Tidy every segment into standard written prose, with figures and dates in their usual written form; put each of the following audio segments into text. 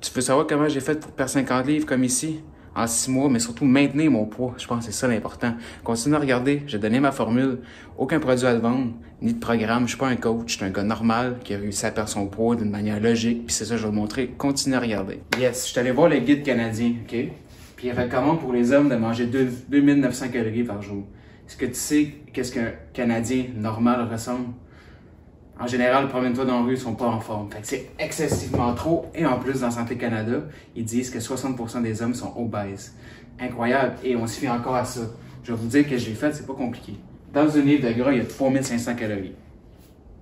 Tu veux savoir comment j'ai fait pour perdre 50 livres comme ici? En 6 mois, mais surtout maintenir mon poids. Je pense que c'est ça l'important. Continue à regarder. J'ai donné ma formule. Aucun produit à te vendre, ni de programme. Je suis pas un coach. Je suis un gars normal qui a réussi à perdre son poids d'une manière logique. Puis c'est ça que je vais te montrer. Continue à regarder. Yes, je suis allé voir le guide canadien, OK? Puis il recommande pour les hommes de manger 2900 calories par jour. Est-ce que tu sais qu'est-ce qu'un Canadien normal ressemble? En général, promène-toi dans la rue, ils sont pas en forme. Fait que c'est excessivement trop. Et en plus, dans Santé Canada, ils disent que 60% des hommes sont obèses. Incroyable. Et on se fie encore à ça. Je vais vous dire que j'ai fait, c'est pas compliqué. Dans une livre de gras, il y a 3500 calories.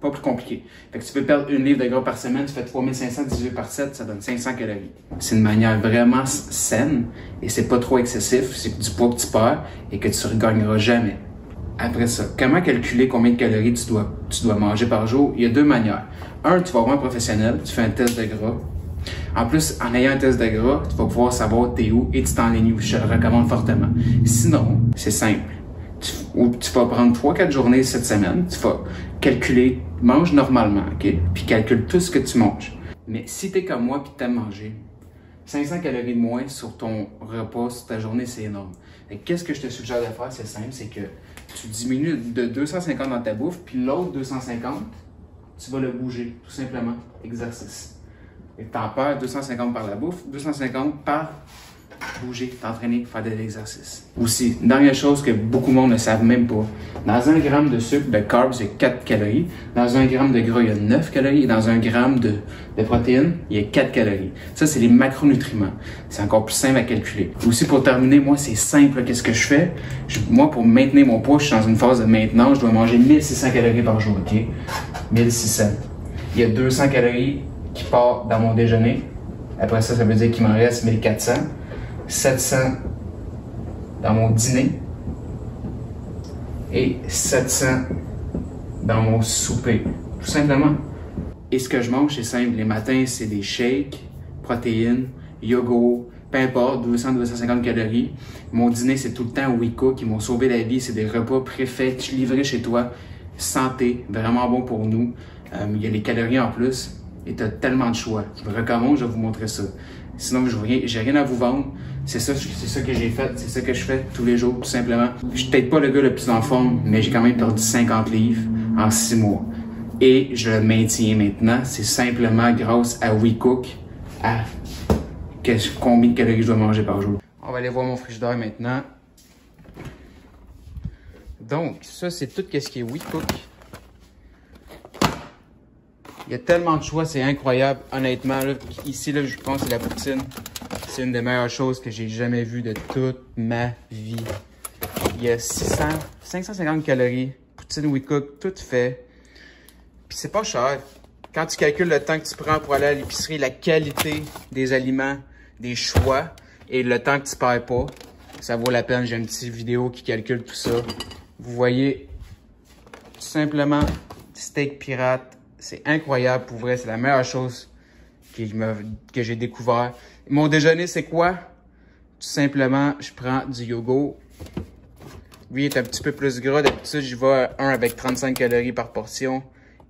Pas plus compliqué. Fait que tu peux perdre une livre de gras par semaine, tu fais 3500 divisé par 7, ça donne 500 calories. C'est une manière vraiment saine et c'est pas trop excessif. C'est du poids que tu perds et que tu regagneras jamais. Après ça, comment calculer combien de calories tu dois manger par jour? Il y a 2 manières. Un, tu vas voir un professionnel, tu fais un test de gras. En plus, en ayant un test de gras, tu vas pouvoir savoir t'es où et tu t'enlignes où. Je te le recommande fortement. Sinon, c'est simple. Tu vas prendre 3-4 journées cette semaine, tu vas calculer, mange normalement, OK? Puis calcule tout ce que tu manges. Mais si t'es comme moi et t'aimes manger, 500 calories de moins sur ton repas, sur ta journée, c'est énorme. Qu'est-ce que je te suggère de faire? C'est simple, c'est que tu diminues de 250 dans ta bouffe, puis l'autre 250, tu vas le bouger, tout simplement. Exercice. Et t'en perds 250 par la bouffe, 250 par bouger, t'entraîner, faire de l'exercice. Aussi, une dernière chose que beaucoup de monde ne savent même pas. Dans 1 gramme de sucre, de carbs, il y a 4 calories. Dans 1 gramme de gras, il y a 9 calories. Et dans 1 gramme de protéines, il y a 4 calories. Ça, c'est les macronutriments. C'est encore plus simple à calculer. Aussi, pour terminer, moi, c'est simple. Qu'est-ce que je fais? Moi, pour maintenir mon poids, je suis dans une phase de maintenance. Je dois manger 1600 calories par jour, OK? 1600. Il y a 200 calories qui partent dans mon déjeuner. Après ça, ça veut dire qu'il m'en reste 1400. 700 dans mon dîner et 700 dans mon souper, tout simplement. Et ce que je mange, c'est simple. Les matins, c'est des shakes, protéines, yogourt, peu importe, 200-250 calories. Mon dîner, c'est tout le temps WeCook. Ils m'ont sauvé la vie. C'est des repas préfaits, livrés chez toi. Santé, vraiment bon pour nous. Il y a les calories en plus. Et tu as tellement de choix. Je vous recommande, je vais vous montrer ça. Sinon, j'ai rien à vous vendre. C'est ça que j'ai fait. C'est ça que je fais tous les jours, tout simplement. Je suis peut-être pas le gars le plus en forme, mais j'ai quand même perdu 50 livres en 6 mois. Et je le maintiens maintenant. C'est simplement grâce à WeCook, à combien de calories je dois manger par jour. On va aller voir mon frigidaire maintenant. Donc, ça, c'est tout ce qui est WeCook. Il y a tellement de choix, c'est incroyable. Honnêtement, là, ici, là, je pense que c'est la poutine. C'est une des meilleures choses que j'ai jamais vues de toute ma vie. Il y a 550 calories. Poutine WeCook, tout fait. Puis c'est pas cher. Quand tu calcules le temps que tu prends pour aller à l'épicerie, la qualité des aliments, des choix et le temps que tu perds pas, ça vaut la peine. J'ai une petite vidéo qui calcule tout ça. Vous voyez, tout simplement, steak pirate. C'est incroyable, pour vrai, c'est la meilleure chose que j'ai découvert. Mon déjeuner, c'est quoi? Tout simplement, je prends du yogourt. Lui, il est un petit peu plus gras. D'habitude, j'y vais à 1 avec 35 calories par portion.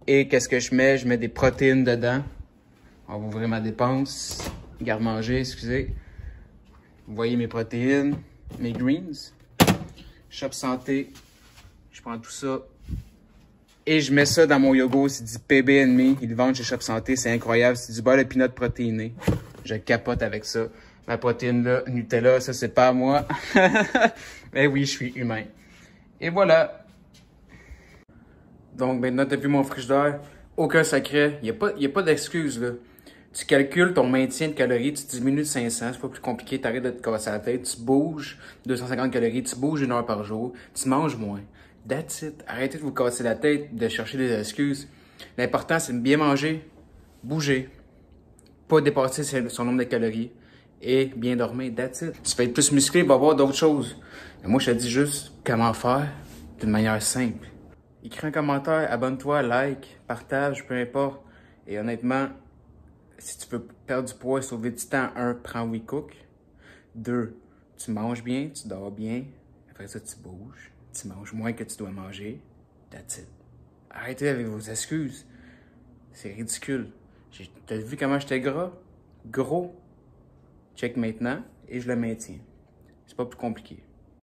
Et qu'est-ce que je mets? Je mais des protéines dedans. On va ouvrir ma dépense. Garde-manger, excusez. Vous voyez mes protéines, mes greens. Shop Santé. Je prends tout ça. Et je mets ça dans mon yogourt, c'est du PB&Me. Ils le vendent chez Shop Santé, c'est incroyable. C'est du beurre de pinot protéiné. Je capote avec ça. Ma protéine là, Nutella, ça c'est pas à moi. Mais oui, je suis humain. Et voilà. Donc maintenant, t'as vu mon frigidaire. Aucun secret. Il n'y a pas d'excuse là. Tu calcules ton maintien de calories, tu diminues de 500, c'est pas plus compliqué, t'arrêtes de te casser la tête, tu bouges 250 calories, tu bouges 1 heure par jour, tu manges moins. That's it. Arrêtez de vous casser la tête, de chercher des excuses. L'important, c'est de bien manger, bouger, pas dépasser son nombre de calories et bien dormir. That's it. Tu vas être plus musclé, va voir d'autres choses. Mais moi, je te dis juste comment faire d'une manière simple. Écris un commentaire, abonne-toi, like, partage, peu importe. Et honnêtement, si tu veux perdre du poids et sauver du temps, 1, prends WeCook. 2, tu manges bien, tu dors bien. Après ça, tu bouges. Tu manges moins que tu dois manger. That's it. Arrêtez avec vos excuses. C'est ridicule. T'as vu comment j'étais gras? gros check maintenant et je le maintiens. C'est pas plus compliqué.